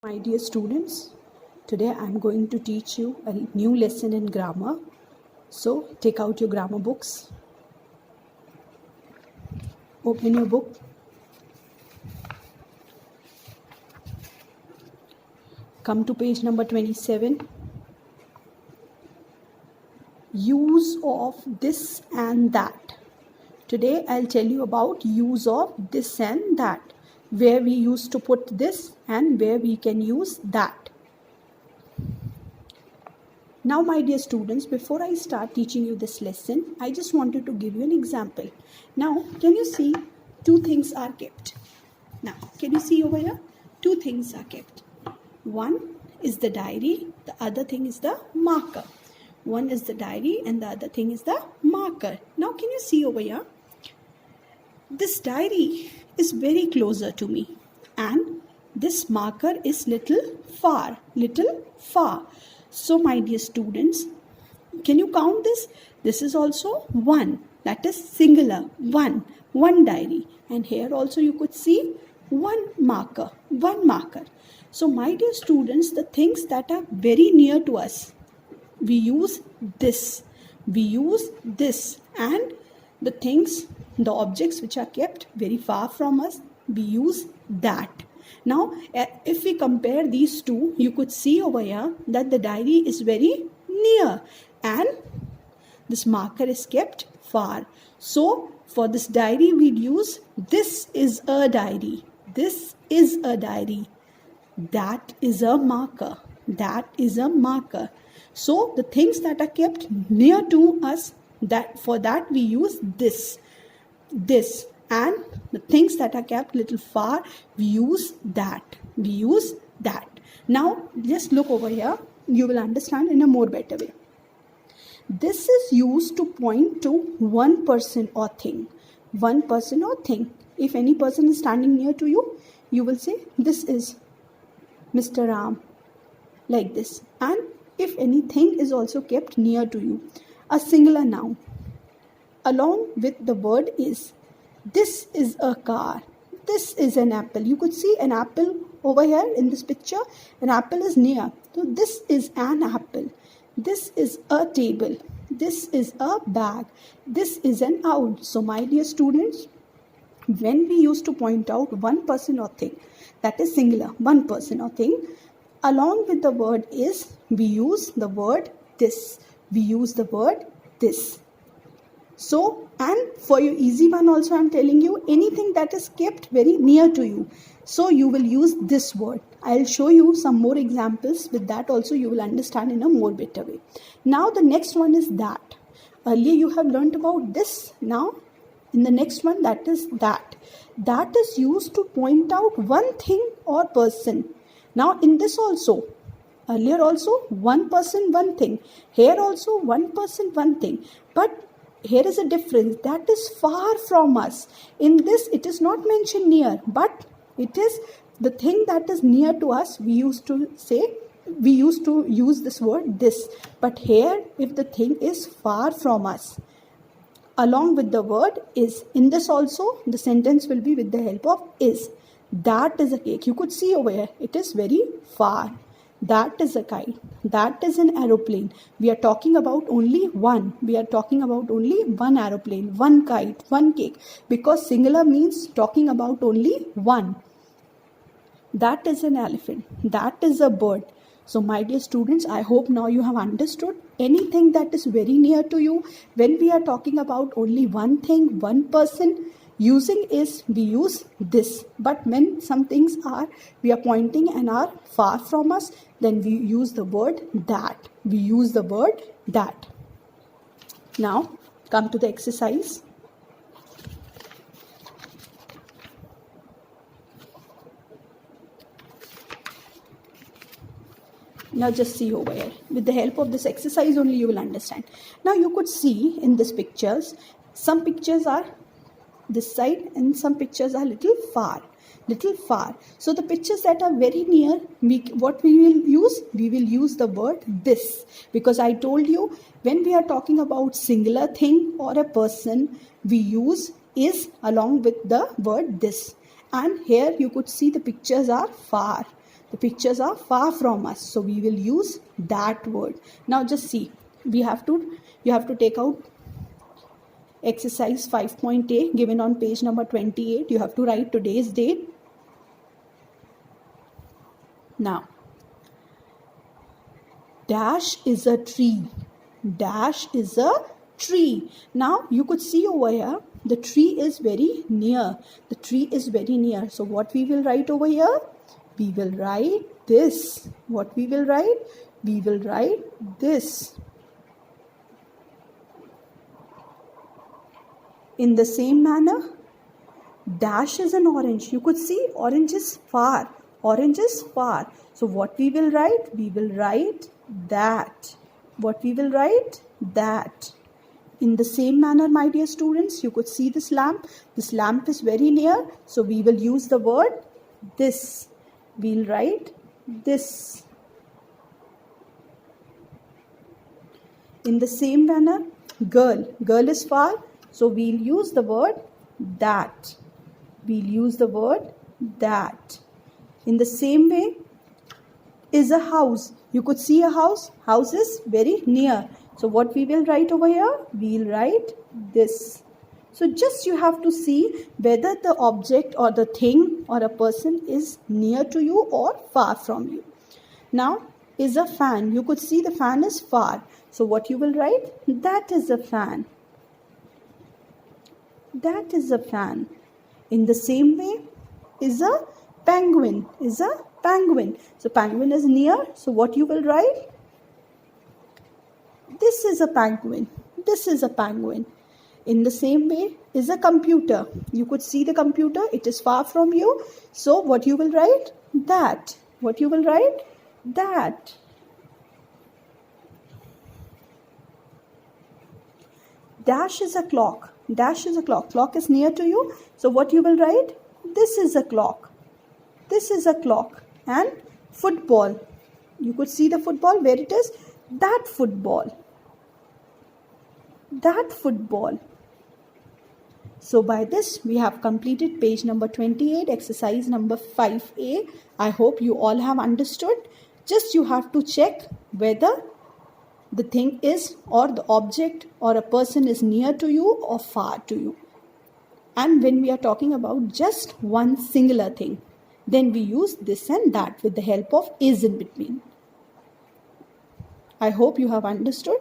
My dear students, today I am going to teach you a new lesson in grammar. So take out your grammar books, open your book, come to page number 27. Use of this and that. Today I'll tell you about use of this and that, where we used to put this and where we can use that. Now, my dear students, before I start teaching you this lesson, I just wanted to give you an example. Now, can you see two things are kept? Now, can you see over here? Two things are kept. One is the diary, the other thing is the marker. One is the diary and the other thing is the marker. Now, can you see over here? This diary is very closer to me and this marker is little far. So my dear students, can you count this? This is also one, that is singular, one diary, and here also you could see one marker. So my dear students, the things that are very near to us, we use this, and the things, the objects which are kept very far from us, we use that. Now, if we compare these two, you could see over here that the diary is very near and this marker is kept far. So, for this diary, we'd use this is a diary. This is a diary. That is a marker. That is a marker. So, the things that are kept near to us, that for that we use this, and the things that are kept little far, we use that. Now, just look over here. You will understand in a more better way. This is used to point to one person or thing. If any person is standing near to you, you will say, this is Mr. Ram, like this. And if anything is also kept near to you, a singular noun, along with the word is. This is a car. This is an apple. You could see an apple over here in this picture. An apple is near. So this is an apple. This is a table. This is a bag. This is an owl. So my dear students, when we used to point out one person or thing, that is singular, one person or thing, along with the word is, we use the word this. So, and for your easy one also, I am telling you, anything that is kept very near to you. So, you will use this word. I will show you some more examples. With that also, you will understand in a more better way. Now, the next one is that. Earlier, you have learnt about this. Now, in the next one, that is that. That is used to point out one thing or person. Now, in this also, earlier also, one person, one thing. Here also, one person, one thing. But here is a difference, that is far from us. In this, it is not mentioned near, but it is the thing that is near to us. We used to use this word this. But here, if the thing is far from us, along with the word is. In this also, the sentence will be with the help of is. That is a cake. You could see over here, it is very far. That is a kite. That is an aeroplane. We are talking about only one. We are talking about only one aeroplane, one kite, one cake. Because singular means talking about only one. That is an elephant. That is a bird. So my dear students, I hope now you have understood. Anything that is very near to you, when we are talking about only one thing, one person, using is, we use this. But when some things are, we are pointing and are far from us, then we use the word that. Now, come to the exercise. Now just see over here. With the help of this exercise only you will understand. Now you could see in these pictures, some pictures are this side and some pictures are little far. So the pictures that are very near, what we will use? We will use the word this. Because I told you, when we are talking about singular thing or a person, we use is along with the word this. And here you could see the pictures are far. The pictures are far from us, so we will use that word. Now just see, you have to take out exercise 5.a given on page number 28. You have to write today's date. Now, dash is a tree. Dash is a tree. Now you could see over here, the tree is very near. The tree is very near. So what we will write over here? We will write this. What we will write? We will write this. In the same manner, dash is an orange. You could see orange is far. Orange is far. So what we will write? We will write that. What we will write? That. In the same manner, my dear students, you could see this lamp. This lamp is very near. So we will use the word this. We'll write this. In the same manner, girl. Girl is far. So we'll use the word that. We'll use the word that. In the same way, is a house. You could see a house. House is very near. So what we will write over here? We'll write this. So just you have to see whether the object or the thing or a person is near to you or far from you. Now, is a fan. You could see the fan is far. So what you will write? That is a fan. That is a fan. In the same way, is a penguin. Is a penguin. So penguin is near. So what you will write? This is a penguin. This is a penguin. In the same way, is a computer. You could see the computer. It is far from you. So what you will write? That. What you will write? That. Dash is a clock. Dash is a clock. Clock is near to you. So what you will write? This is a clock. This is a clock. And football. You could see the football. Where it is? That football. That football. So by this, we have completed page number 28, exercise number 5A. I hope you all have understood. Just you have to check whether the thing is or the object or a person is near to you or far to you. And when we are talking about just one singular thing, then we use this and that with the help of is in between. I hope you have understood.